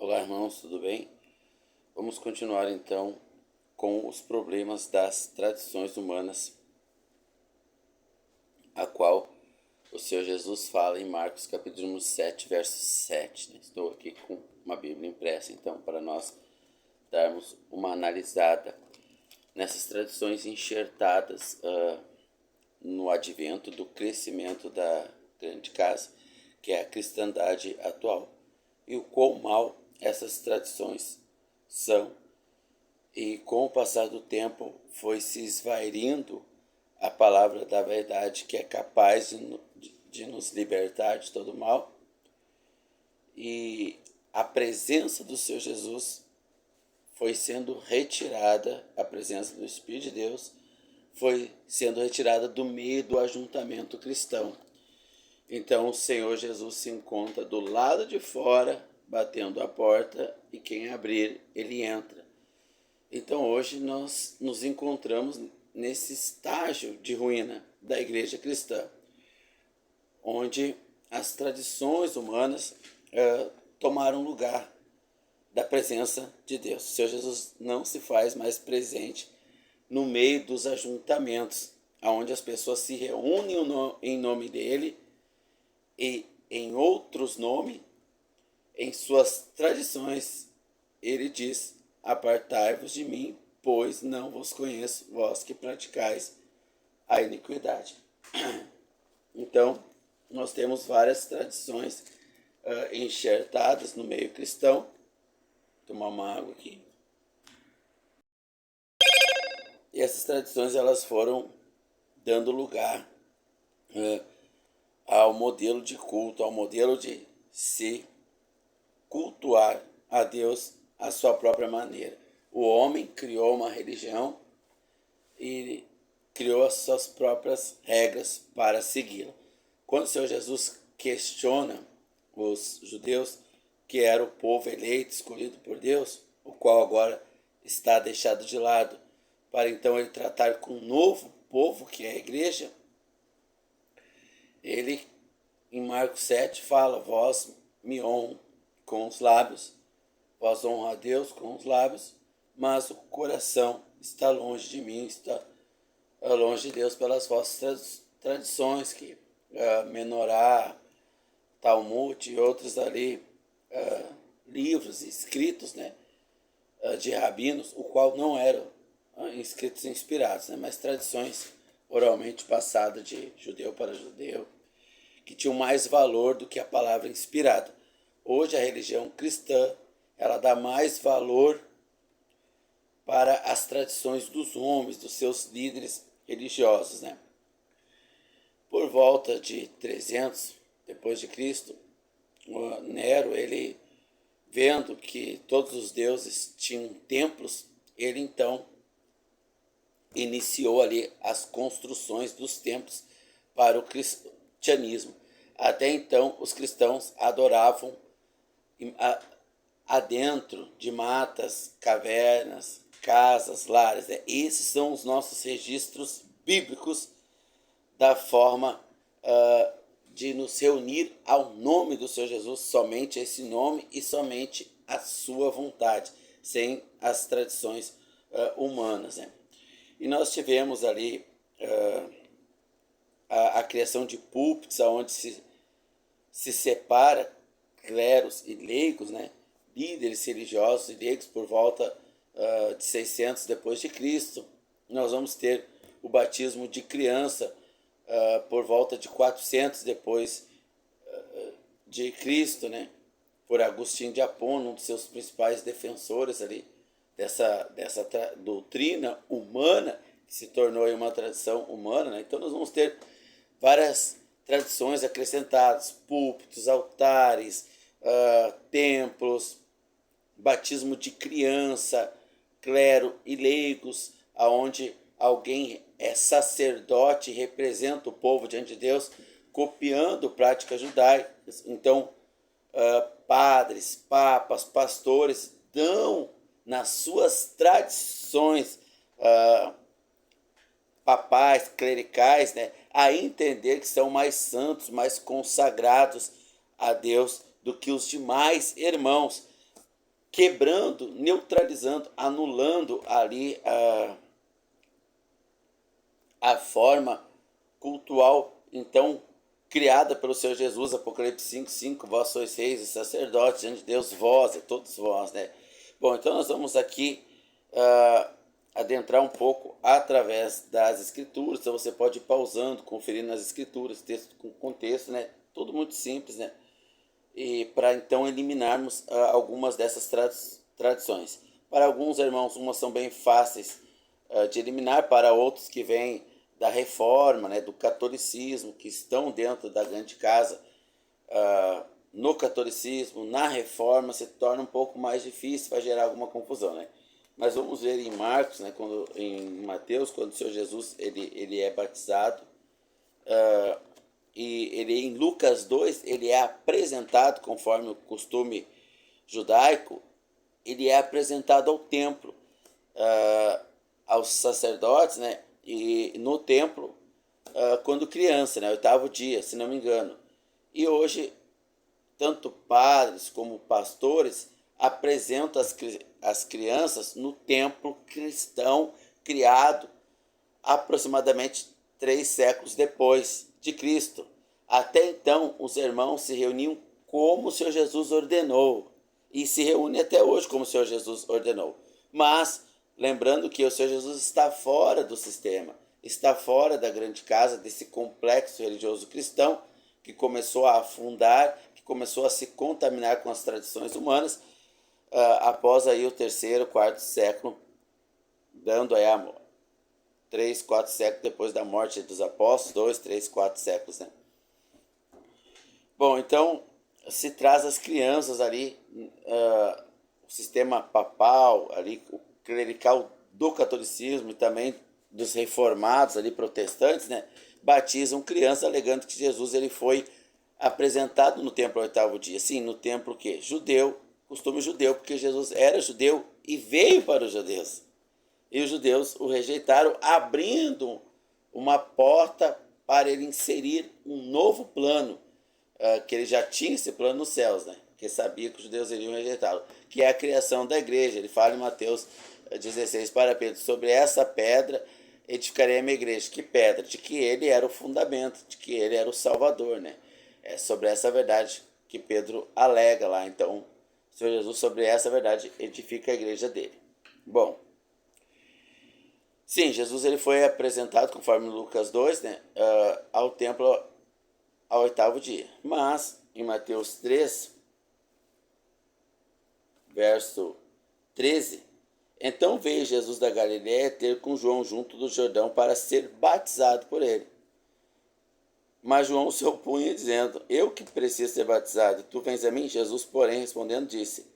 Olá, irmãos, tudo bem? Vamos continuar então com os problemas das tradições humanas, a qual o Senhor Jesus fala em Marcos capítulo 7, verso 7. Estou aqui com uma Bíblia impressa, então, para nós darmos uma analisada nessas tradições enxertadas no advento do crescimento da grande casa, que é a cristandade atual, e o quão mal essas tradições são, e com o passar do tempo foi se esvairindo a palavra da verdade, que é capaz de nos libertar de todo mal, e a presença do Senhor Jesus foi sendo retirada, a presença do Espírito de Deus foi sendo retirada do meio do ajuntamento cristão. Então o Senhor Jesus se encontra do lado de fora, batendo a porta, e quem abrir, ele entra. Então hoje nós nos encontramos nesse estágio de ruína da igreja cristã, onde as tradições humanas tomaram lugar da presença de Deus. O Senhor Jesus não se faz mais presente no meio dos ajuntamentos, onde as pessoas se reúnem em nome dele e em outros nomes, em suas tradições. Ele diz: apartai-vos de mim, pois não vos conheço, vós que praticais a iniquidade. Então, nós temos várias tradições enxertadas no meio cristão. Vou tomar uma água aqui. E essas tradições elas foram dando lugar ao modelo de culto, ao modelo de se cultuar a Deus à sua própria maneira. O homem criou uma religião e criou as suas próprias regras para segui-la. Quando o Senhor Jesus questiona os judeus, que era o povo eleito, escolhido por Deus, o qual agora está deixado de lado, para então ele tratar com um novo povo, que é a igreja, ele, em Marcos 7, fala: vós me honram com os lábios, vós honram a Deus com os lábios, mas o coração está longe de mim, está longe de Deus pelas vossas tradições, que Menorá, Talmud e outros ali, livros escritos, né, de rabinos, o qual não eram escritos inspirados, né, mas tradições oralmente passadas de judeu para judeu, que tinham mais valor do que a palavra inspirada. Hoje a religião cristã, ela dá mais valor para as tradições dos homens, dos seus líderes religiosos, né? Por volta de 300 depois de Cristo, Nero, ele vendo que todos os deuses tinham templos, ele então iniciou ali as construções dos templos para o cristianismo. Até então, os cristãos adoravam adentro de matas, cavernas, casas, lares. Esses são os nossos registros bíblicos da forma de nos reunir ao nome do Senhor Jesus, somente esse nome e somente a sua vontade, sem as tradições humanas, né? E nós tivemos ali a criação de púlpitos, onde se separa cleros e leigos, né? Líderes religiosos e leigos, por volta de 600 depois de Cristo. Nós vamos ter o batismo de criança por volta de 400 depois de Cristo, né? Por Agostinho de Hipona, um dos seus principais defensores ali dessa doutrina humana, que se tornou uma tradição humana, né? Então nós vamos ter várias tradições acrescentadas: púlpitos, altares, templos, batismo de criança, clero e leigos, aonde alguém é sacerdote e representa o povo diante de Deus, copiando práticas judaicas. Então, padres, papas, pastores dão nas suas tradições papais, clericais, né, a entender que são mais santos, mais consagrados a Deus do que os demais irmãos. quebrando, neutralizando, anulando ali a forma cultual, então, criada pelo Senhor Jesus, Apocalipse 5:5, vós sois reis e sacerdotes diante de Deus, vós, todos vós, né? Bom, então nós vamos aqui adentrar um pouco através das escrituras, então você pode ir pausando, conferindo nas escrituras, texto com contexto, né? Tudo muito simples, né? E para então eliminarmos algumas dessas tradições. Para alguns irmãos, umas são bem fáceis de eliminar, para outros que vêm da reforma, né, do catolicismo, que estão dentro da grande casa, no catolicismo, na reforma, se torna um pouco mais difícil, vai gerar alguma confusão, né? Mas vamos ver em Marcos, né, em Mateus, quando o Senhor Jesus ele é batizado, e ele em Lucas 2, ele é apresentado, conforme o costume judaico, ele é apresentado ao templo, aos sacerdotes, né? E no templo, quando criança, né? 8º dia, se não me engano. E hoje, tanto padres como pastores apresentam as crianças no templo cristão criado aproximadamente 3 séculos depois de Cristo. Até então, os irmãos se reuniam como o Senhor Jesus ordenou, e se reúnem até hoje como o Senhor Jesus ordenou. Mas, lembrando que o Senhor Jesus está fora do sistema, está fora da grande casa, desse complexo religioso cristão, que começou a afundar, que começou a se contaminar com as tradições humanas, após aí o 3º, 4º século, dando aí 3, 4 séculos depois da morte dos apóstolos, 2, 3, 4 séculos, né? Bom, então se traz as crianças ali, o sistema papal, ali, o clerical do catolicismo e também dos reformados ali, protestantes, né? Batizam crianças alegando que Jesus ele foi apresentado no templo ao 8º dia. Sim, no templo que? Judeu, costume judeu, porque Jesus era judeu e veio para os judeus. E os judeus o rejeitaram, abrindo uma porta para ele inserir um novo plano, que ele já tinha esse plano nos céus, né? Porque sabia que os judeus iriam rejeitá-lo, que é a criação da igreja. Ele fala em Mateus 16 para Pedro: sobre essa pedra edificarei a minha igreja. Que pedra? De que ele era o fundamento, de que ele era o Salvador, né? É sobre essa verdade que Pedro alega lá. Então, o Senhor Jesus, sobre essa verdade, edifica a igreja dele. Bom, sim, Jesus ele foi apresentado, conforme Lucas 2, né, ao templo ao 8º dia. Mas, em Mateus 3, verso 13, então veio Jesus da Galiléia ter com João junto do Jordão para ser batizado por ele. Mas João se opunha, dizendo: eu que preciso ser batizado, tu vens a mim? Jesus, porém, respondendo, disse: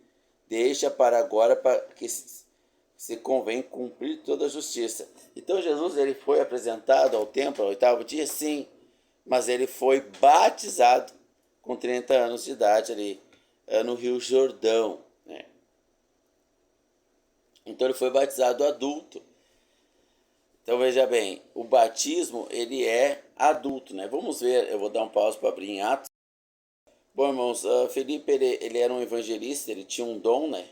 deixa para agora, para que se convém cumprir toda a justiça. Então Jesus ele foi apresentado ao templo ao 8º dia, sim, mas ele foi batizado com 30 anos de idade ali no Rio Jordão, né? Então ele foi batizado adulto. Então veja bem, o batismo ele é adulto, né? Vamos ver, eu vou dar um pause para abrir em Atos. Bom, irmãos, Felipe ele era um evangelista, ele tinha um dom, né?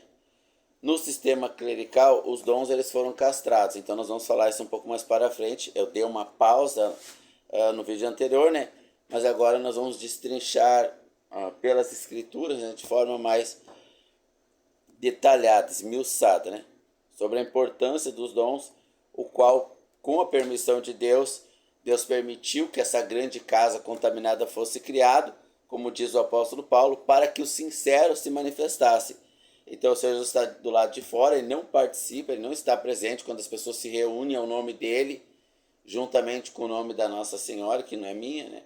No sistema clerical, os dons eles foram castrados, então nós vamos falar isso um pouco mais para frente. Eu dei uma pausa no vídeo anterior, né? Mas agora nós vamos destrinchar pelas escrituras, né, de forma mais detalhada, esmiuçada, né? Sobre a importância dos dons, o qual, com a permissão de Deus, Deus permitiu que essa grande casa contaminada fosse criada, como diz o apóstolo Paulo, para que o sincero se manifestasse. Então o Senhor Jesus está do lado de fora, ele não participa, ele não está presente quando as pessoas se reúnem ao nome dele, juntamente com o nome da Nossa Senhora, que não é minha, né?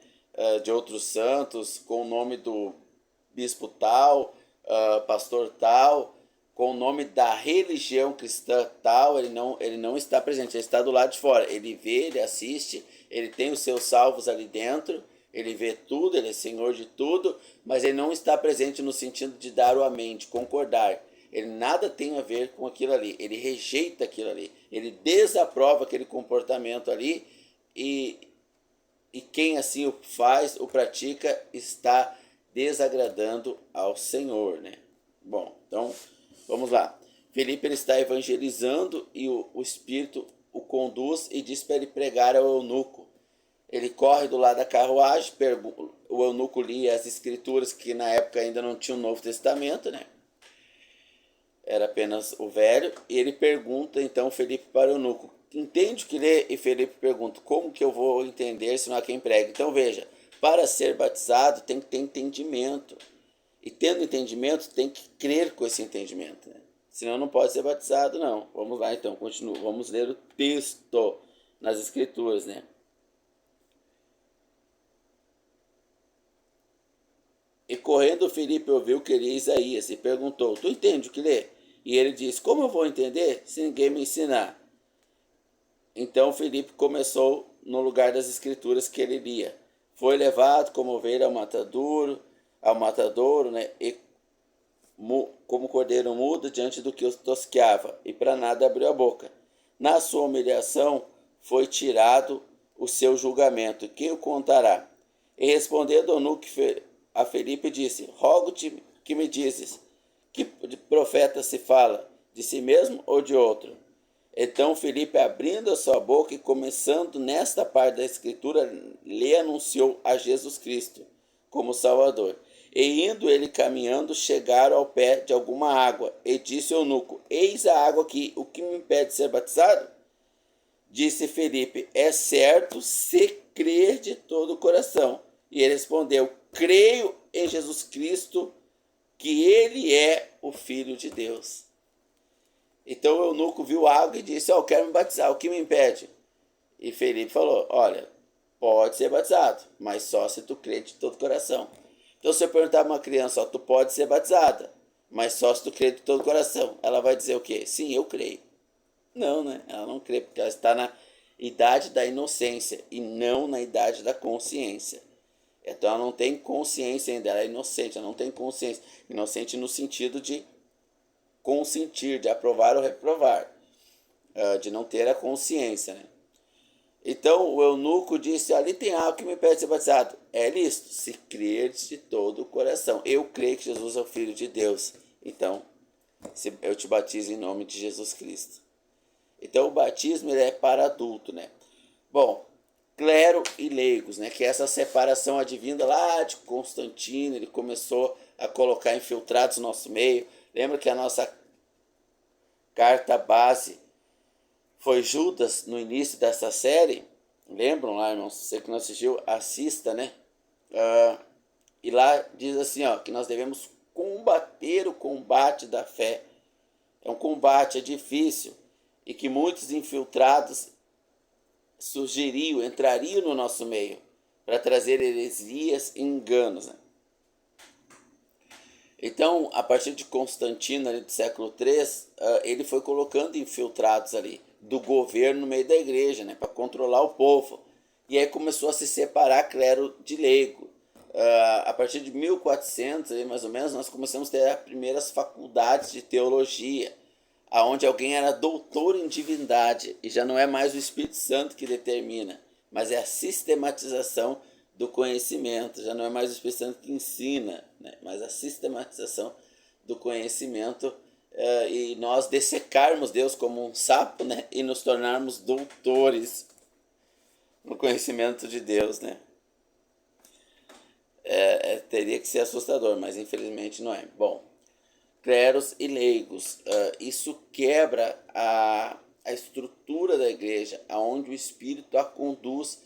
De outros santos, com o nome do bispo tal, pastor tal, com o nome da religião cristã tal, ele não está presente, ele está do lado de fora. Ele vê, ele assiste, ele tem os seus salvos ali dentro, ele vê tudo, ele é senhor de tudo, mas ele não está presente no sentido de dar o amém, de concordar. Ele nada tem a ver com aquilo ali, ele rejeita aquilo ali, ele desaprova aquele comportamento ali, e quem assim o faz, o pratica, está desagradando ao Senhor, né? Bom, então Vamos lá. Felipe ele está evangelizando e o Espírito o conduz e diz para ele pregar ao eunuco. Ele corre do lado da carruagem, o eunuco lia as escrituras que na época ainda não tinha o Novo Testamento, né? Era apenas o velho, e ele pergunta então Felipe para o eunuco, entende o que lê? E Felipe pergunta, como que eu vou entender se não há quem pregue? Então veja, para ser batizado tem que ter entendimento, e tendo entendimento tem que crer com esse entendimento, né? Senão não pode ser batizado não. Vamos lá então, continua, vamos ler o texto nas escrituras, né? E correndo Filipe ouviu que lia Isaías e perguntou, tu entende o que lê? E ele disse, como eu vou entender se ninguém me ensinar? Então Filipe começou no lugar das escrituras que ele lia. Foi levado como ovelha ao matadouro, né? E como cordeiro mudo diante do que os tosqueava, e para nada abriu a boca. Na sua humilhação foi tirado o seu julgamento. Quem o contará? E respondendo eunuco a Felipe disse, rogo-te que me dizes, que profeta se fala, de si mesmo ou de outro? Então Felipe, abrindo a sua boca e começando nesta parte da escritura, lhe anunciou a Jesus Cristo como Salvador. E indo ele caminhando, chegaram ao pé de alguma água, e disse ao eunuco, eis a água aqui, o que me impede de ser batizado? Disse Felipe, é certo se crer de todo o coração. E ele respondeu, creio em Jesus Cristo, que ele é o Filho de Deus. Então o eunuco viu água e disse, eu quero me batizar, o que me impede? E Felipe falou, olha, pode ser batizado, mas só se tu crer de todo o coração. Então se eu perguntar para uma criança, ó, tu pode ser batizada, mas só se tu crer de todo o coração, ela vai dizer o quê? Sim, eu creio. Não, né? Ela não crê, porque ela está na idade da inocência e não na idade da consciência. Então ela não tem consciência ainda, ela é inocente, ela não tem consciência. Inocente no sentido de consentir, de aprovar ou reprovar, de não ter a consciência, né? Então o eunuco disse, ali tem algo que me impede de ser batizado. É lícito, se creres de todo o coração. Eu creio que Jesus é o Filho de Deus. Então, eu te batizo em nome de Jesus Cristo. Então o batismo ele é para adulto, né? Bom, clero e leigos, né? Que é essa separação advinda lá de Constantino, ele começou a colocar infiltrados no nosso meio. Lembra que a nossa carta base foi Judas no início dessa série? Lembram lá, irmãos? Você que não assistiu, assista, né? E lá diz assim, ó, que nós devemos combater o combate da fé. É um combate, é difícil, e que muitos infiltrados entrariam no nosso meio para trazer heresias e enganos, né? Então, a partir de Constantino, ali do século III, ele foi colocando infiltrados ali do governo no meio da igreja, né, para controlar o povo. E aí começou a se separar clero de leigo. A partir de 1400, ali, mais ou menos, nós começamos a ter as primeiras faculdades de teologia, aonde alguém era doutor em divindade, e já não é mais o Espírito Santo que determina, mas é a sistematização do conhecimento, já não é mais o Espírito Santo que ensina, né? Mas a sistematização do conhecimento, e nós dessecarmos Deus como um sapo, né? E nos tornarmos doutores no conhecimento de Deus, né? Teria que ser assustador, mas infelizmente não é. Bom, cleros e leigos, isso quebra a estrutura da igreja, aonde o Espírito a conduz,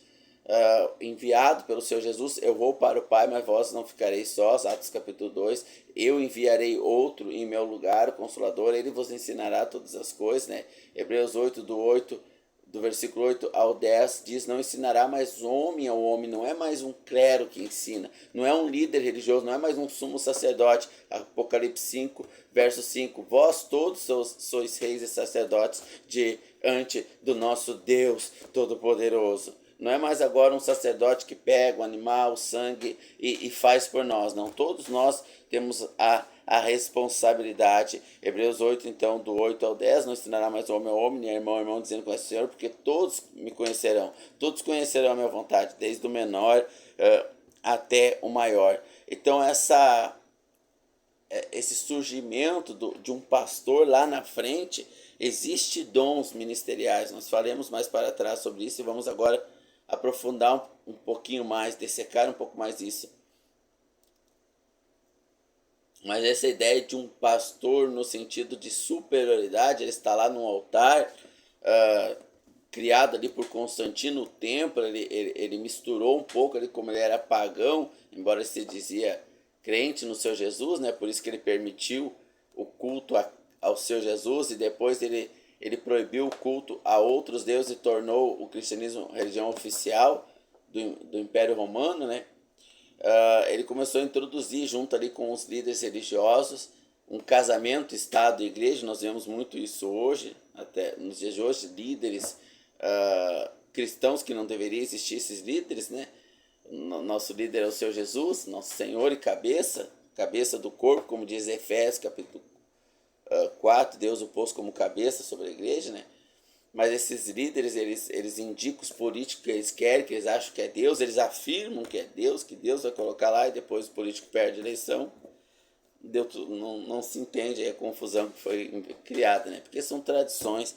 enviado pelo Senhor Jesus. Eu vou para o Pai, mas vós não ficareis sós, Atos capítulo 2, eu enviarei outro em meu lugar, o Consolador, ele vos ensinará todas as coisas, né? Hebreus 8, do versículo 8 ao 10, diz, não ensinará mais homem ao homem, não é mais um clero que ensina, não é um líder religioso, não é mais um sumo sacerdote. Apocalipse 5, verso 5, vós todos sois reis e sacerdotes diante do nosso Deus Todo-Poderoso. Não é mais agora um sacerdote que pega o animal, o sangue e faz por nós. Não, todos nós temos a responsabilidade. Hebreus 8, então, do 8 ao 10, não ensinará mais homem ao homem, nem irmão ao irmão, dizendo conhece o Senhor, porque todos me conhecerão. Todos conhecerão a minha vontade, desde o menor até o maior. Então, essa esse surgimento de um pastor lá na frente, existe dons ministeriais. Nós faremos mais para trás sobre isso e vamos agora aprofundar um pouquinho mais, dessecar um pouco mais isso. Mas essa ideia de um pastor no sentido de superioridade, ele está lá no altar, criado ali por Constantino, o templo, ele misturou um pouco ali, como ele era pagão, embora ele se dizia crente no seu Jesus, né? Por isso que ele permitiu o culto ao seu Jesus, e depois ele proibiu o culto a outros deuses e tornou o cristianismo religião oficial do Império Romano, né? Ele começou a introduzir, junto ali com os líderes religiosos, um casamento Estado e Igreja. Nós vemos muito isso hoje, até nos dias de hoje, líderes cristãos que não deveriam existir, esses líderes, né? Nosso líder é o Senhor Jesus, nosso Senhor e cabeça do corpo, como diz Efésios capítulo 4, Deus o pôs como cabeça sobre a igreja, né? Mas esses líderes, eles indicam os políticos que eles querem, que eles acham que é Deus, eles afirmam que é Deus, que Deus vai colocar lá, e depois o político perde a eleição. Não se entende a confusão que foi criada, né? Porque são tradições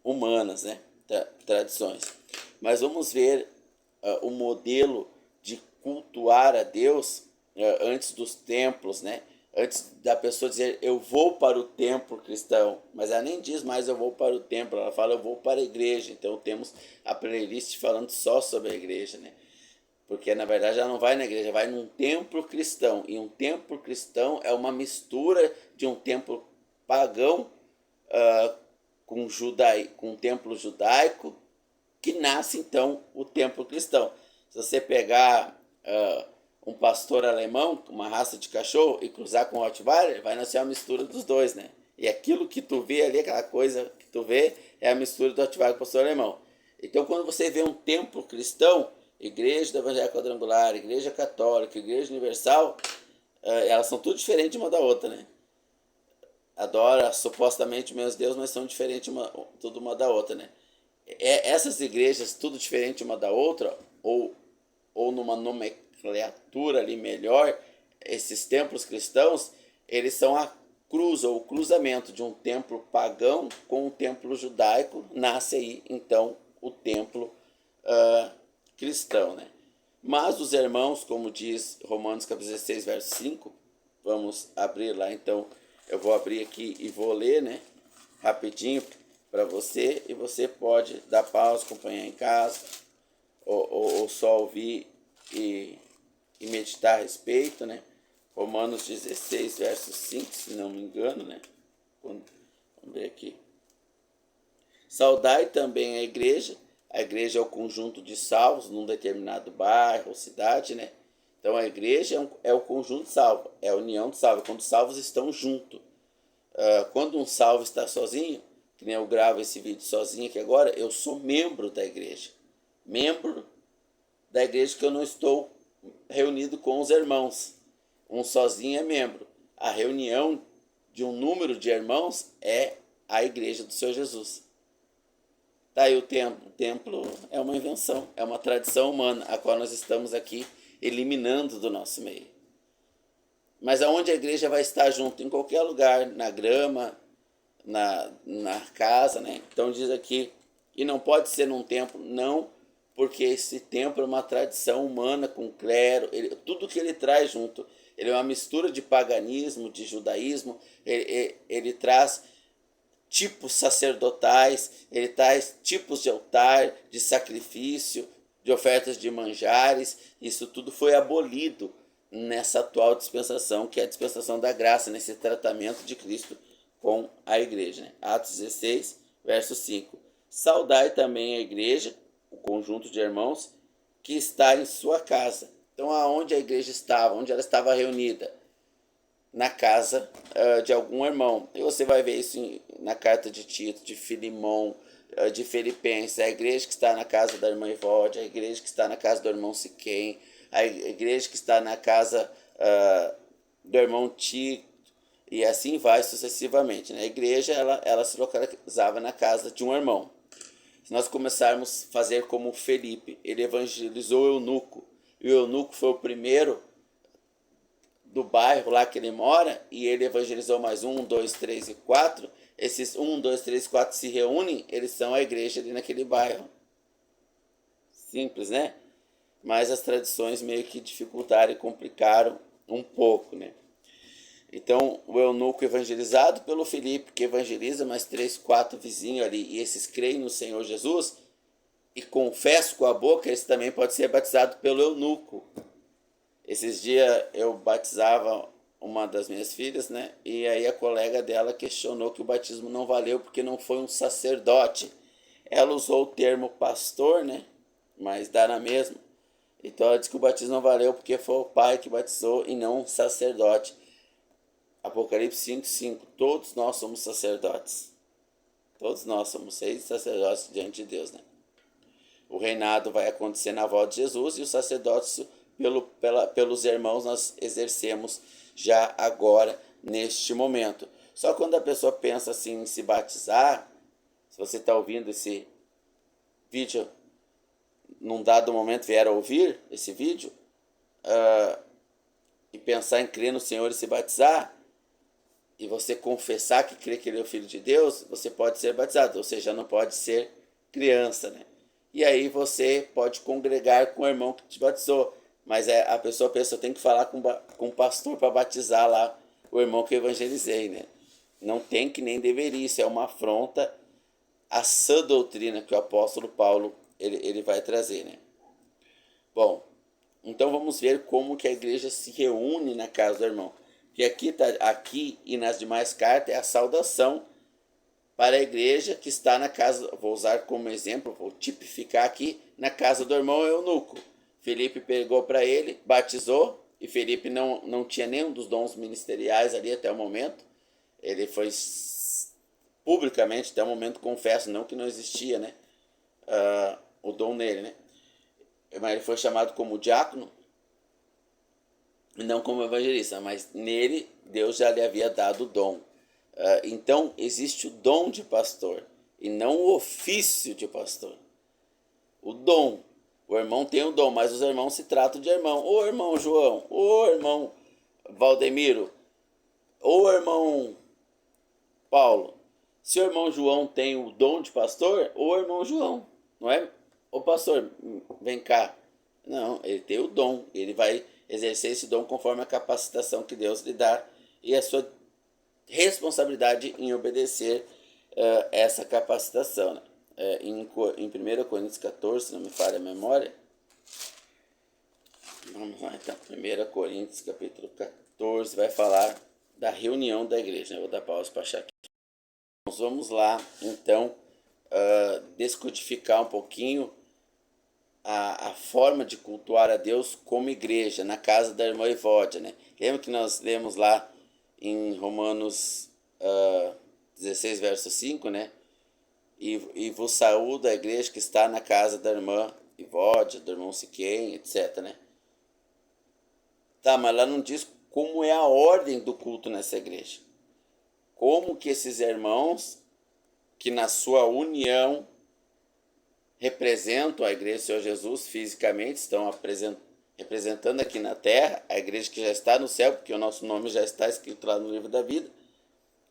humanas, né? Tradições. Mas vamos ver o modelo de cultuar a Deus antes dos templos, né? Antes da pessoa dizer eu vou para o templo cristão, mas ela nem diz mais eu vou para o templo, ela fala eu vou para a igreja. Então temos a playlist falando só sobre a igreja, né? Porque na verdade ela não vai na igreja, vai num templo cristão, e um templo cristão é uma mistura de um templo pagão com um templo judaico, que nasce então o templo cristão. Se você pegar um pastor alemão, uma raça de cachorro, e cruzar com o Rottweiler, vai nascer uma mistura dos dois, né? E aquilo que tu vê ali, aquela coisa que tu vê, é a mistura do Rottweiler com o pastor alemão. Então quando você vê um templo cristão, igreja do Evangelho Quadrangular, igreja católica, igreja universal, elas são tudo diferentes uma da outra, né? Adora supostamente o mesmo Deus, mas são diferentes tudo uma da outra, né? Essas igrejas, tudo diferente uma da outra, ou numa nomenclatura ali melhor, esses templos cristãos, eles são a cruz ou o cruzamento de um templo pagão com um templo judaico. Nasce aí então o templo cristão, né? Mas os irmãos, como diz Romanos capítulo 16, verso 5, vamos abrir lá então. Eu vou abrir aqui e vou ler, né, rapidinho para você, e você pode dar pausa, acompanhar em casa, ou só ouvir e meditar a respeito, né? Romanos 16, verso 5, se não me engano, né? Vamos ver aqui. Saudai também a igreja é o conjunto de salvos num determinado bairro ou cidade, né? Então a igreja é o conjunto salvo, é a união de salvos, quando os salvos estão juntos. Quando um salvo está sozinho, que nem eu gravo esse vídeo sozinho aqui agora, eu sou membro da igreja. Membro da igreja que eu não estou reunido com os irmãos. Um sozinho é membro. A reunião de um número de irmãos é a igreja do Senhor Jesus. Tá aí o templo. O templo é uma invenção, é uma tradição humana, a qual nós estamos aqui eliminando do nosso meio. Mas aonde a igreja vai estar junto? Em qualquer lugar, na grama, na casa, né? Então diz aqui, e não pode ser num templo, não, porque esse templo é uma tradição humana com clero, tudo que ele traz junto. Ele é uma mistura de paganismo, de judaísmo, ele traz tipos sacerdotais, ele traz tipos de altar, de sacrifício, de ofertas de manjares. Isso tudo foi abolido nessa atual dispensação, que é a dispensação da graça, nesse tratamento de Cristo com a igreja, né? Atos 16, verso 5. Saudai também a igreja, o conjunto de irmãos, que está em sua casa. Então, aonde a igreja estava, onde ela estava reunida? Na casa de algum irmão. E você vai ver isso na carta de Tito, de Filimão, de Filipenses, a igreja que está na casa da irmã Ivode, a igreja que está na casa do irmão Siquém, a igreja que está na casa do irmão Tito, e assim vai sucessivamente, né? A igreja ela se localizava na casa de um irmão. Se nós começarmos a fazer como Felipe, ele evangelizou o eunuco, e o eunuco foi o primeiro do bairro lá que ele mora, e ele evangelizou mais 1, 2, 3 e 4, esses 1, 2, 3, 4 se reúnem, eles são a igreja ali naquele bairro. Simples, né? Mas as tradições meio que dificultaram e complicaram um pouco, né? Então, o eunuco evangelizado pelo Filipe, que evangeliza mais 3, 4 vizinhos ali, e esses creem no Senhor Jesus e confessam com a boca, esse também pode ser batizado pelo eunuco. Esses dias eu batizava uma das minhas filhas, né? E aí a colega dela questionou que o batismo não valeu porque não foi um sacerdote. Ela usou o termo pastor, né? Mas dá na mesma. Então ela disse que o batismo não valeu porque foi o pai que batizou e não um sacerdote. Apocalipse 5:5. Todos nós somos sacerdotes. Todos nós somos reis e sacerdotes diante de Deus, né? O reinado vai acontecer na volta de Jesus e o sacerdócio pelos irmãos nós exercemos já agora, neste momento. Só quando a pessoa pensa assim em se batizar, se você está ouvindo esse vídeo, num dado momento vier a ouvir esse vídeo, e pensar em crer no Senhor e se batizar, e você confessar que crê que ele é o Filho de Deus, você pode ser batizado, ou seja, não pode ser criança, né? E aí você pode congregar com o irmão que te batizou, mas a pessoa pensa, eu tenho que falar com o pastor para batizar lá o irmão que eu evangelizei, né? Não tem, que nem deveria, isso é uma afronta à sã doutrina que o apóstolo Paulo ele vai trazer, né? Bom, então vamos ver como que a igreja se reúne na casa do irmão. Que aqui e nas demais cartas é a saudação para a igreja que está na casa, vou usar como exemplo, vou tipificar aqui, na casa do irmão eunuco. Felipe pegou para ele, batizou, e Felipe não tinha nenhum dos dons ministeriais ali até o momento. Ele foi publicamente, até o momento, confesso, não que não existia, né, o dom nele, né? Mas ele foi chamado como diácono, não como evangelista, mas nele Deus já lhe havia dado o dom. Então existe o dom de pastor e não o ofício de pastor. O dom. O irmão tem o dom, mas os irmãos se tratam de irmão. Ô irmão João, ô irmão Valdemiro, ô irmão Paulo. Se o irmão João tem o dom de pastor, ô irmão João, não é? Ô pastor, vem cá. Não, ele tem o dom, ele vai exercer esse dom conforme a capacitação que Deus lhe dá e a sua responsabilidade em obedecer essa capacitação, né? Em 1 Coríntios 14, se não me falha a memória. Vamos lá então, 1 Coríntios capítulo 14 vai falar da reunião da igreja, né? Vou dar pausa para achar aqui. Vamos lá então descodificar um pouquinho a forma de cultuar a Deus como igreja, na casa da irmã Evódia, né? Lembra que nós lemos lá em Romanos 16, verso 5, né? E vos saúdo a igreja que está na casa da irmã Evódia, do irmão Siquém, etc, né? Tá, mas lá não diz como é a ordem do culto nessa igreja. Como que esses irmãos, que na sua união representam a igreja do Senhor Jesus fisicamente, estão representando aqui na terra a igreja que já está no céu, porque o nosso nome já está escrito lá no livro da vida.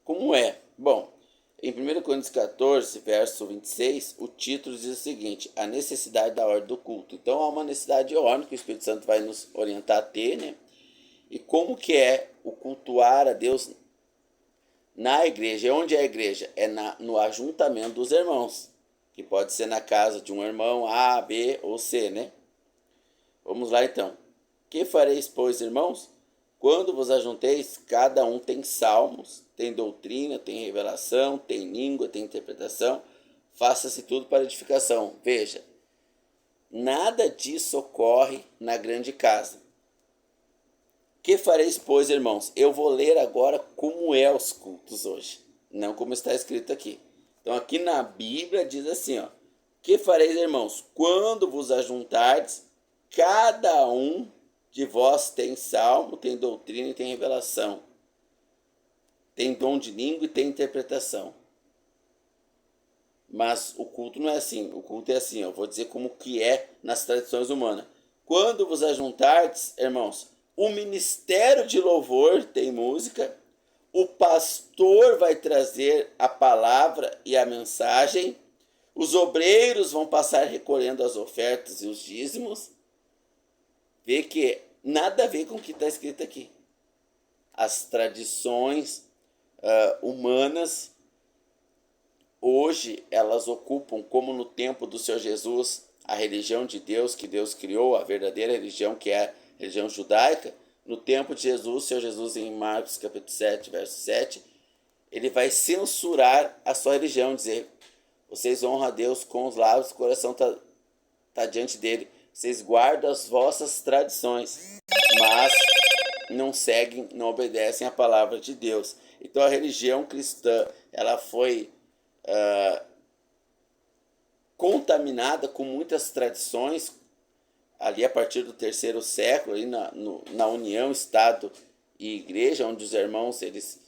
Como é? Bom, em 1 Coríntios 14, verso 26, o título diz o seguinte: a necessidade da ordem do culto. Então há uma necessidade de ordem que o Espírito Santo vai nos orientar a ter, né? E como que é o cultuar a Deus na igreja? E onde é a igreja? É no ajuntamento dos irmãos, que pode ser na casa de um irmão A, B ou C, né? Vamos lá então. Que fareis, pois, irmãos? Quando vos ajunteis, cada um tem salmos, tem doutrina, tem revelação, tem língua, tem interpretação. Faça-se tudo para edificação. Veja, nada disso ocorre na grande casa. Que fareis, pois, irmãos? Eu vou ler agora como é os cultos hoje, não como está escrito aqui. Então aqui na Bíblia diz assim, ó: que fareis, irmãos? Quando vos ajuntardes, cada um de vós tem salmo, tem doutrina e tem revelação, tem dom de língua e tem interpretação. Mas o culto não é assim. O culto é assim, ó, vou dizer como que é nas tradições humanas. Quando vos ajuntardes, irmãos, O ministério de louvor tem música. O pastor vai trazer a palavra e a mensagem. Os obreiros vão passar recolhendo as ofertas e os dízimos. Vê que nada a ver com o que está escrito aqui. As tradições humanas, hoje, elas ocupam, como no tempo do Senhor Jesus, a religião de Deus, que Deus criou, a verdadeira religião, que é a religião judaica. No tempo de Jesus, o Senhor Jesus, em Marcos capítulo 7, verso 7, ele vai censurar a sua religião, dizer: vocês honram a Deus com os lábios, o coração está diante dele. Vocês guardam as vossas tradições, mas não seguem, não obedecem à palavra de Deus. Então a religião cristã, ela foi contaminada com muitas tradições, ali a partir do 3º século, ali na união Estado e Igreja, onde os irmãos eles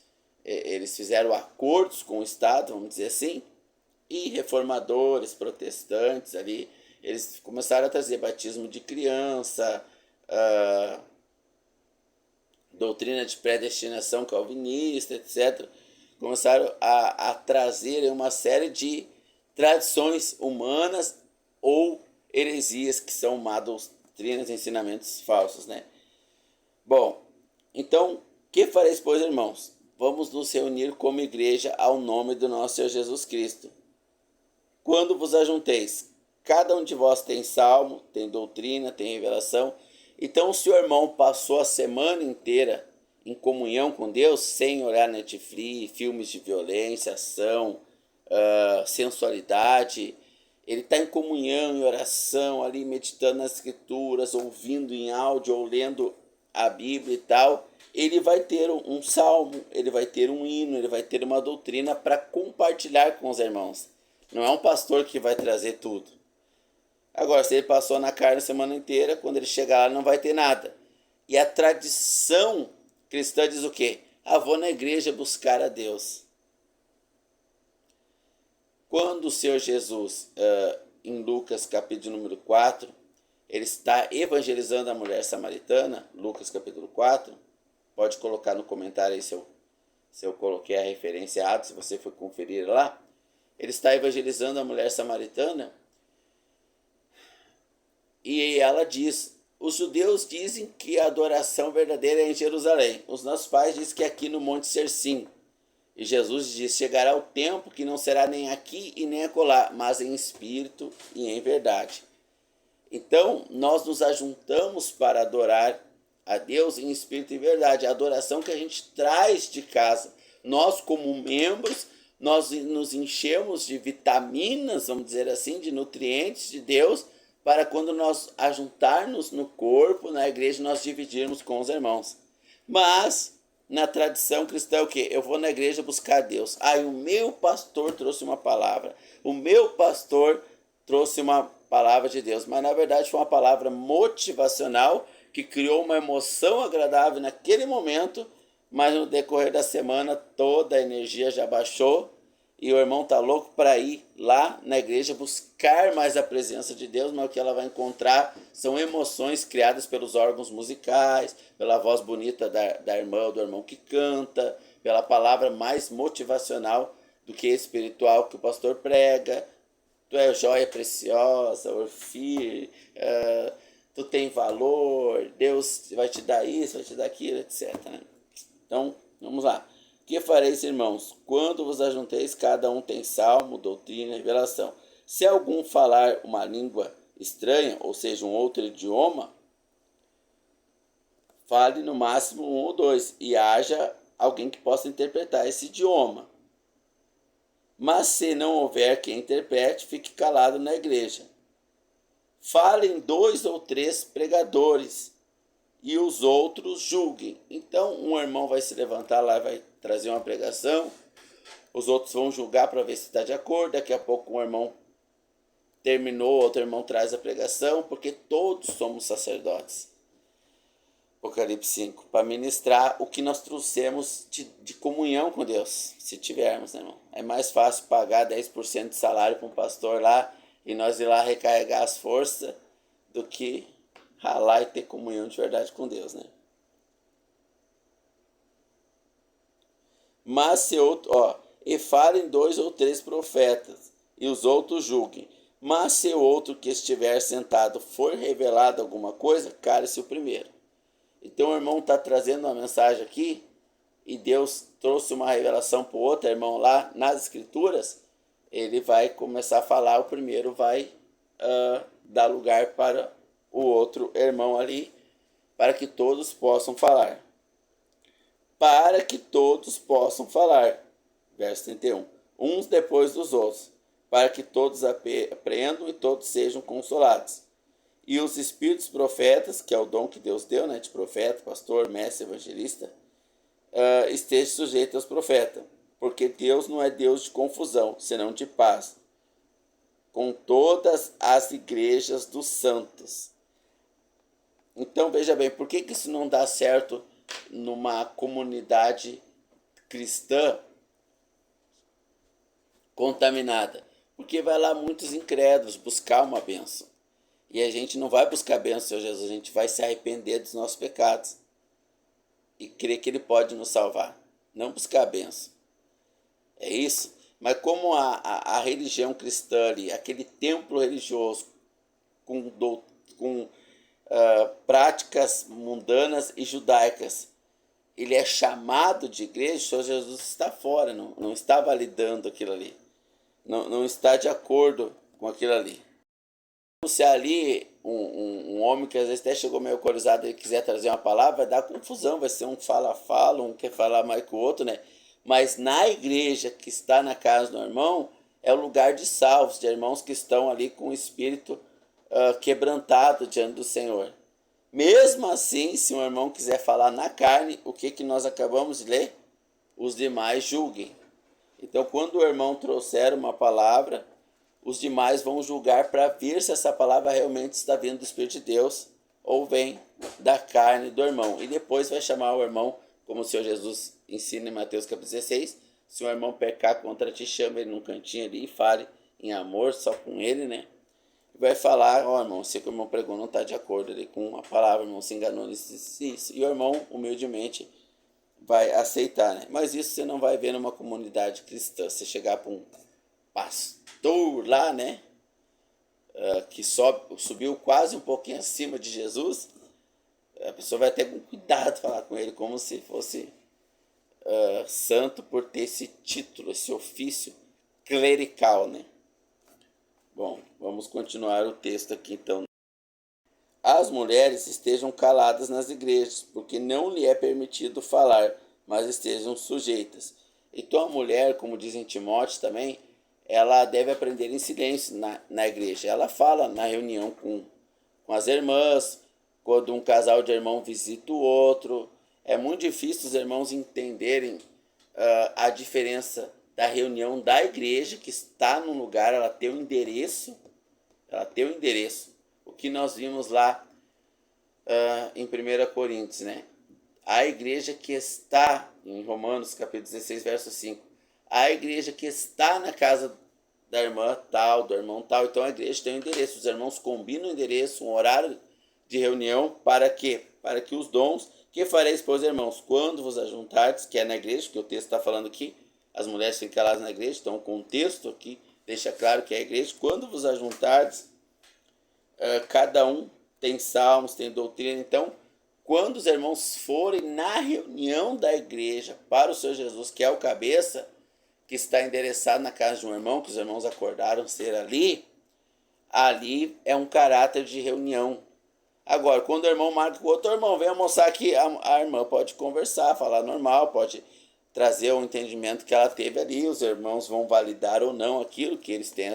fizeram acordos com o Estado, vamos dizer assim, e reformadores, protestantes ali, eles começaram a trazer batismo de criança, doutrina de predestinação calvinista, etc. Começaram a trazer uma série de tradições humanas ou heresias, que são má doutrinas, ensinamentos falsos, né? Bom, então, que fareis, pois, irmãos? Vamos nos reunir como igreja ao nome do nosso Senhor Jesus Cristo. Quando vos ajunteis, cada um de vós tem salmo, tem doutrina, tem revelação. Então, se o irmão passou a semana inteira em comunhão com Deus, sem olhar Netflix, filmes de violência, ação, sensualidade, ele está em comunhão, em oração, ali meditando nas escrituras, ouvindo em áudio ou lendo a Bíblia e tal, ele vai ter um salmo, ele vai ter um hino, ele vai ter uma doutrina para compartilhar com os irmãos. Não é um pastor que vai trazer tudo. Agora, se ele passou na carne a semana inteira, quando ele chegar lá não vai ter nada. E a tradição cristã diz o quê? Vou na igreja buscar a Deus. Quando o Senhor Jesus, em Lucas capítulo número 4, ele está evangelizando a mulher samaritana, Lucas capítulo 4, pode colocar no comentário aí se eu coloquei a referência errada, se você for conferir lá. Ele está evangelizando a mulher samaritana e ela diz: os judeus dizem que a adoração verdadeira é em Jerusalém. Os nossos pais dizem que é aqui no Monte Sersim. E Jesus diz: chegará o tempo que não será nem aqui e nem acolá, mas em espírito e em verdade. Então, nós nos ajuntamos para adorar a Deus em espírito e verdade. A adoração que a gente traz de casa. Nós, como membros, nós nos enchemos de vitaminas, vamos dizer assim, de nutrientes de Deus, para quando nós ajuntarmos no corpo, na igreja, nós dividirmos com os irmãos. Mas na tradição cristã, o quê? Eu vou na igreja buscar Deus. O meu pastor trouxe uma palavra. O meu pastor trouxe uma palavra de Deus. Mas na verdade foi uma palavra motivacional que criou uma emoção agradável naquele momento, mas no decorrer da semana toda a energia já baixou e o irmão tá louco para ir lá na igreja buscar mais a presença de Deus, mas o que ela vai encontrar são emoções criadas pelos órgãos musicais, pela voz bonita da irmã ou do irmão que canta, pela palavra mais motivacional do que espiritual que o pastor prega. Tu é joia preciosa, Orfir, tu tem valor, Deus vai te dar isso, vai te dar aquilo, etc. Então, vamos lá. Que fareis, irmãos? Quando vos ajunteis, cada um tem salmo, doutrina e revelação. Se algum falar uma língua estranha, ou seja, um outro idioma, fale no máximo 1 ou 2, e haja alguém que possa interpretar esse idioma. Mas se não houver quem interprete, fique calado na igreja. Falem 2 ou 3 pregadores, e os outros julguem. Então um irmão vai se levantar lá, vai trazer uma pregação, os outros vão julgar para ver se está de acordo. Daqui a pouco um irmão terminou, outro irmão traz a pregação, porque todos somos sacerdotes. Apocalipse 5, para ministrar o que nós trouxemos de comunhão com Deus, se tivermos, né, irmão? É mais fácil pagar 10% de salário para um pastor lá e nós ir lá recarregar as forças do que ralar e ter comunhão de verdade com Deus, né? Mas se outro, ó, e falem 2 ou 3 profetas, e os outros julguem. Mas se o outro que estiver sentado for revelado alguma coisa, cale-se o primeiro. Então o irmão está trazendo uma mensagem aqui, e Deus trouxe uma revelação para o outro irmão lá nas escrituras, ele vai começar a falar, o primeiro vai dar lugar para o outro irmão ali, para que todos possam falar. Para que todos possam falar. Verso 31. Uns depois dos outros, para que todos aprendam e todos sejam consolados. E os espíritos profetas, que é o dom que Deus deu, né, de profeta, pastor, mestre, evangelista, esteja sujeito aos profetas, porque Deus não é Deus de confusão, senão de paz, com todas as igrejas dos santos. Então veja bem, por que isso não dá certo numa comunidade cristã contaminada? Porque vai lá muitos incrédulos buscar uma bênção. E a gente não vai buscar a bênção, Senhor Jesus, a gente vai se arrepender dos nossos pecados e crer que Ele pode nos salvar. Não buscar a bênção. É isso? Mas como a religião cristã ali, aquele templo religioso com práticas mundanas e judaicas, ele é chamado de igreja, o Senhor Jesus está fora, não está validando aquilo ali. Não está de acordo com aquilo ali. Se ali um homem que às vezes até chegou meio alcoolizado e quiser trazer uma palavra, vai dar confusão, vai ser um fala-fala, um quer falar mais que o outro, né? Mas na igreja que está na casa do irmão, é o lugar de salvos, de irmãos que estão ali com o espírito quebrantado diante do Senhor. Mesmo assim, se um irmão quiser falar na carne, o que nós acabamos de ler? Os demais julguem. Então, quando o irmão trouxer uma palavra, os demais vão julgar para ver se essa palavra realmente está vindo do Espírito de Deus ou vem da carne do irmão. E depois vai chamar o irmão, como o Senhor Jesus ensina em Mateus capítulo 16, se o irmão pecar contra ti, chama ele num cantinho ali e fale em amor só com ele, né? Vai falar, ó irmão, sei que o irmão pregou não está de acordo ali com a palavra, o irmão se enganou nisso. E o irmão, humildemente, vai aceitar, né? Mas isso você não vai ver numa comunidade cristã. Você chegar para um pastor lá, né? Que subiu quase um pouquinho acima de Jesus, a pessoa vai ter com cuidado de falar com ele, como se fosse santo por ter esse título, esse ofício clerical, né? Bom, vamos continuar o texto aqui então. As mulheres estejam caladas nas igrejas, porque não lhe é permitido falar, mas estejam sujeitas. Então a mulher, como diz em Timóteo também, ela deve aprender em silêncio na igreja. Ela fala na reunião com as irmãs, quando um casal de irmão visita o outro. É muito difícil os irmãos entenderem a diferença da reunião da igreja, que está num lugar, ela tem um endereço, o que nós vimos lá em 1 Coríntios, né? A igreja que está, em Romanos capítulo 16, verso 5, a igreja que está na casa da irmã tal, do irmão tal, então a igreja tem um endereço, os irmãos combinam o endereço, um horário de reunião, para quê? Para que os dons, que fareis, pois, irmãos, quando vos ajuntardes, que é na igreja, que o texto está falando aqui, as mulheres ficam caladas na igreja, então o contexto aqui deixa claro que é a igreja, quando vos ajuntardes, cada um tem salmos, tem doutrina, então, quando os irmãos forem na reunião da igreja para o Senhor Jesus, que é o cabeça, que está endereçado na casa de um irmão, que os irmãos acordaram ser ali é um caráter de reunião. Agora, quando o irmão marca com o outro irmão, vem almoçar aqui, a irmã pode conversar, falar normal, pode trazer o entendimento que ela teve ali, os irmãos vão validar ou não aquilo, que eles têm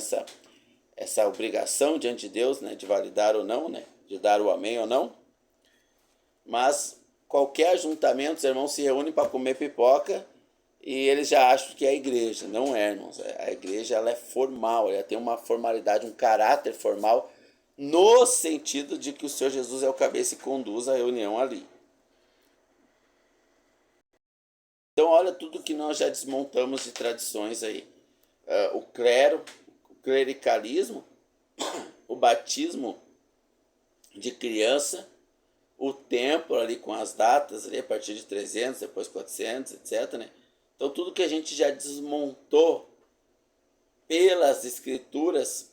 essa obrigação diante de Deus, né, de validar ou não, né, de dar o amém ou não. Mas qualquer ajuntamento, os irmãos se reúnem para comer pipoca e eles já acham que é a igreja. Não é, irmãos. A igreja ela é formal, ela tem uma formalidade, um caráter formal, no sentido de que o Senhor Jesus é o cabeça e conduz a reunião ali. Então, olha tudo que nós já desmontamos de tradições aí. O clero, o clericalismo, o batismo de criança, o templo ali com as datas, ali, a partir de 300, depois 400, etc., né? Então, tudo que a gente já desmontou pelas escrituras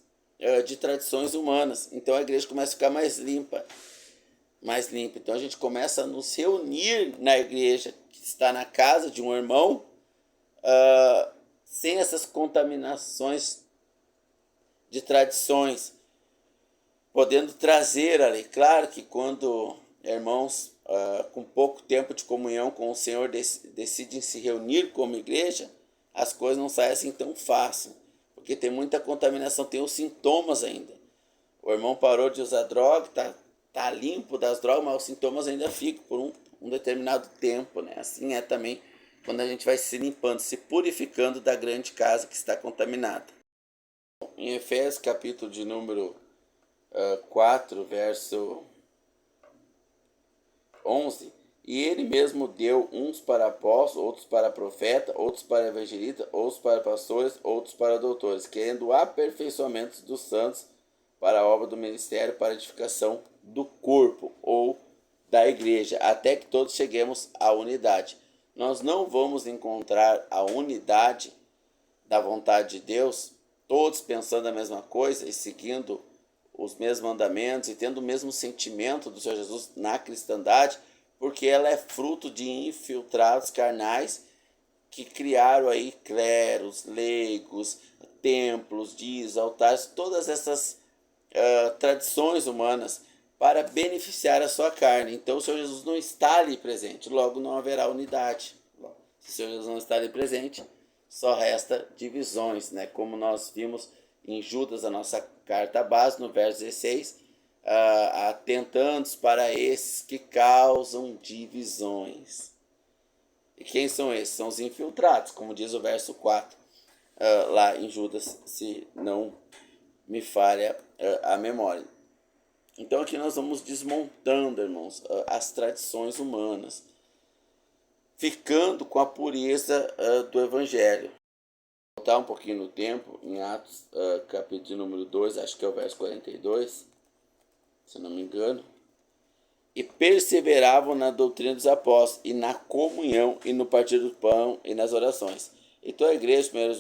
de tradições humanas. Então, a igreja começa a ficar mais limpa. Então, a gente começa a nos reunir na igreja, que está na casa de um irmão, sem essas contaminações de tradições, podendo trazer ali. Claro que quando irmãos com pouco tempo de comunhão com o Senhor decidem se reunir como igreja, as coisas não saem assim tão fácil, porque tem muita contaminação, tem os sintomas ainda. O irmão parou de usar droga, tá limpo das drogas, mas os sintomas ainda ficam por um determinado tempo, né? Assim é também quando a gente vai se limpando, se purificando da grande casa que está contaminada. Em Efésios capítulo de número 4, verso 11, e ele mesmo deu uns para apóstolos, outros para profeta, outros para evangelistas, outros para pastores, outros para doutores, querendo o aperfeiçoamento dos santos para a obra do ministério, para a edificação do corpo ou da igreja, até que todos cheguemos à unidade. Nós não vamos encontrar a unidade da vontade de Deus, todos pensando a mesma coisa e seguindo os mesmos mandamentos e tendo o mesmo sentimento do Senhor Jesus na cristandade, porque ela é fruto de infiltrados carnais que criaram aí cleros, leigos, templos, dias, altares, todas essas tradições humanas para beneficiar a sua carne. Então o Senhor Jesus não está ali presente, logo não haverá unidade. Se o Senhor Jesus não está ali presente, só resta divisões, né? Como nós vimos em Judas, a nossa carta base, no verso 16, atentando para esses que causam divisões. E quem são esses? São os infiltrados, como diz o verso 4, lá em Judas, se não me falha a memória. Então aqui nós vamos desmontando, irmãos, as tradições humanas, ficando com a pureza do Evangelho. Vou voltar um pouquinho no tempo, em Atos, capítulo número 2, acho que é o verso 42, se não me engano. E perseveravam na doutrina dos apóstolos, e na comunhão, e no partir do pão, e nas orações. Então a igreja, primeiros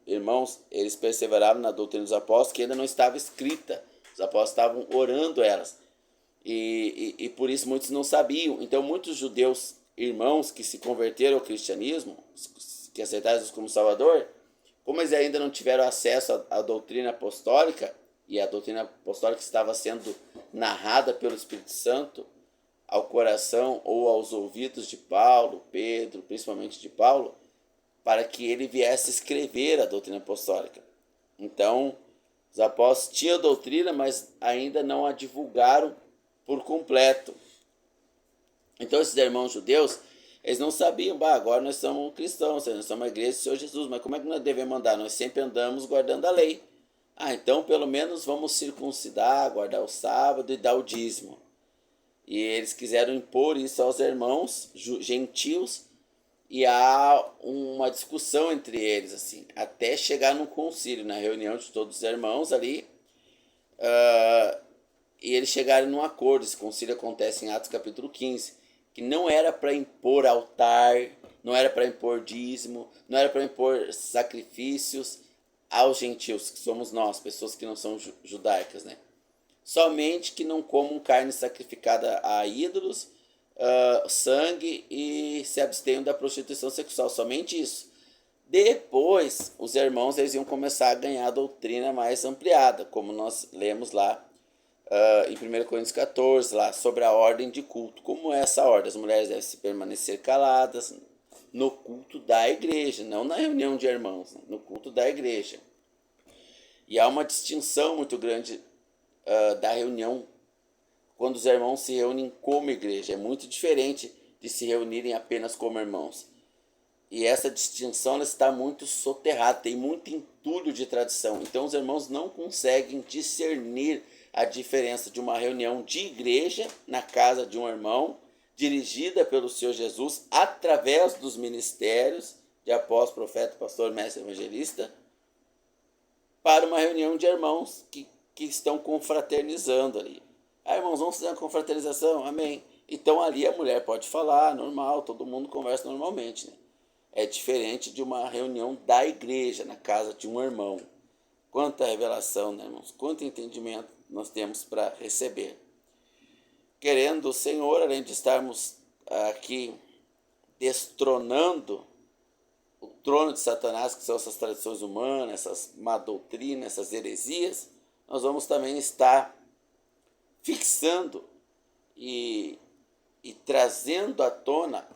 irmãos, eles perseveravam na doutrina dos apóstolos, que ainda não estava escrita. Os apóstolos estavam orando elas. E por isso muitos não sabiam. Então muitos judeus irmãos que se converteram ao cristianismo, que aceitaram Jesus como Salvador, como eles ainda não tiveram acesso à doutrina apostólica, e a doutrina apostólica estava sendo narrada pelo Espírito Santo ao coração ou aos ouvidos de Paulo, Pedro, principalmente de Paulo, para que ele viesse escrever a doutrina apostólica. Então, os apóstolos tinham a doutrina, mas ainda não a divulgaram por completo. Então, esses irmãos judeus, eles não sabiam, agora nós somos cristãos, nós somos a igreja do Senhor Jesus, mas como é que nós devemos andar? Nós sempre andamos guardando a lei. Então pelo menos vamos circuncidar, guardar o sábado e dar o dízimo. E eles quiseram impor isso aos irmãos gentios, e há uma discussão entre eles, assim, até chegar num concílio, na reunião de todos os irmãos ali, e eles chegaram num acordo. Esse concílio acontece em Atos capítulo 15, que não era para impor altar, não era para impor dízimo, não era para impor sacrifícios aos gentios, que somos nós, pessoas que não são judaicas, né? Somente que não comam carne sacrificada a ídolos, sangue, e se abstenham da prostituição sexual, somente isso. Depois, os irmãos eles iam começar a ganhar a doutrina mais ampliada, como nós lemos lá em 1 Coríntios 14, lá, sobre a ordem de culto. Como é essa ordem? As mulheres devem se permanecer caladas no culto da igreja, não na reunião de irmãos, no culto da igreja. E há uma distinção muito grande da reunião quando os irmãos se reúnem como igreja. É muito diferente de se reunirem apenas como irmãos. E essa distinção ela está muito soterrada, tem muito entulho de tradição. Então os irmãos não conseguem discernir a diferença de uma reunião de igreja na casa de um irmão, dirigida pelo Senhor Jesus através dos ministérios de apóstolo, profeta, pastor, mestre, evangelista, para uma reunião de irmãos que estão confraternizando ali. Irmãos, vamos fazer uma confraternização? Amém. Então ali a mulher pode falar, normal, todo mundo conversa normalmente, né? é diferente de uma reunião da igreja na casa de um irmão. Quanta revelação, né, irmãos? Quanto entendimento nós temos para receber. Querendo o Senhor, além de estarmos aqui destronando o trono de Satanás, que são essas tradições humanas, essas má doutrinas, essas heresias, nós vamos também estar fixando e trazendo à tona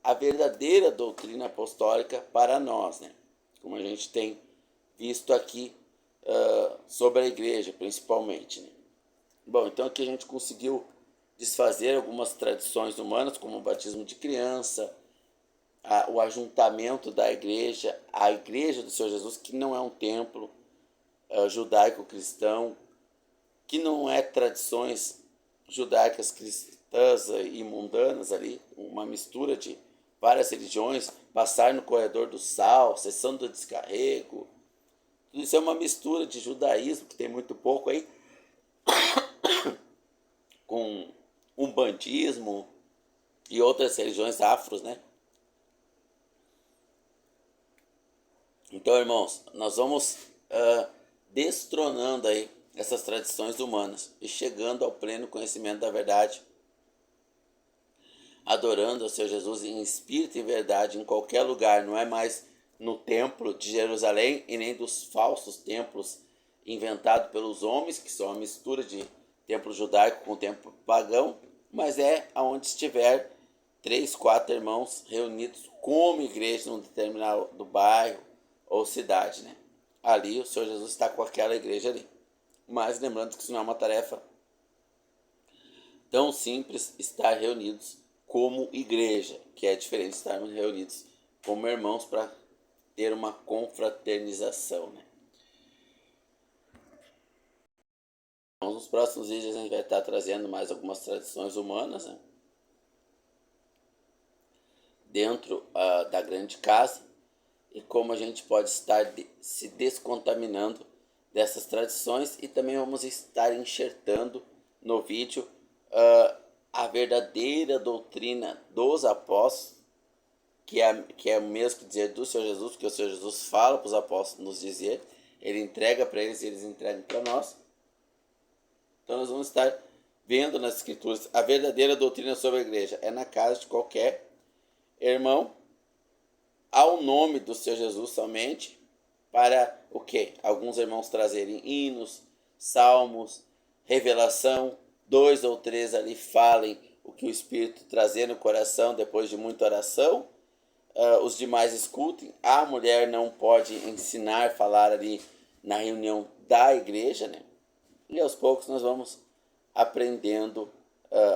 a verdadeira doutrina apostólica para nós, né? Como a gente tem visto aqui sobre a igreja, principalmente, né? Bom, então aqui a gente conseguiu desfazer algumas tradições humanas, como o batismo de criança, o ajuntamento da igreja, a igreja do Senhor Jesus, que não é um templo judaico-cristão, que não é tradições judaicas cristãs e mundanas ali, uma mistura de várias religiões, passar no corredor do sal, sessão do descarrego, tudo isso é uma mistura de judaísmo, que tem muito pouco aí, com umbandismo e outras religiões afros, né? Então, irmãos, nós vamos destronando aí essas tradições humanas e chegando ao pleno conhecimento da verdade, adorando ao Senhor Jesus em espírito e verdade em qualquer lugar, não é mais no templo de Jerusalém e nem dos falsos templos inventados pelos homens, que são uma mistura de templo judaico com templo pagão, mas é aonde estiver 3, 4 irmãos reunidos como igreja num determinado bairro ou cidade, né? Ali o Senhor Jesus está com aquela igreja ali. Mas lembrando que isso não é uma tarefa tão simples, estar reunidos como igreja, que é diferente de estarmos reunidos como irmãos para ter uma confraternização, né? Nos próximos vídeos a gente vai estar trazendo mais algumas tradições humanas, né, dentro da grande casa, e como a gente pode estar se descontaminando dessas tradições, e também vamos estar enxertando no vídeo a verdadeira doutrina dos apóstolos, que é o mesmo que dizer do Senhor Jesus, porque o Senhor Jesus fala para os apóstolos nos dizer, ele entrega para eles e eles entregam para nós. Então nós vamos estar vendo nas escrituras a verdadeira doutrina sobre a igreja. É na casa de qualquer irmão, ao nome do Senhor Jesus somente, para o quê? Alguns irmãos trazerem hinos, salmos, revelação, 2 ou 3 ali falem o que o Espírito trazer no coração depois de muita oração, os demais escutem. A mulher não pode ensinar, falar ali na reunião da igreja, né? E aos poucos nós vamos aprendendo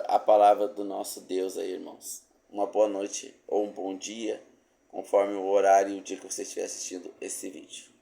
a palavra do nosso Deus aí, irmãos. Uma boa noite ou um bom dia, conforme o horário e o dia que você estiver assistindo esse vídeo.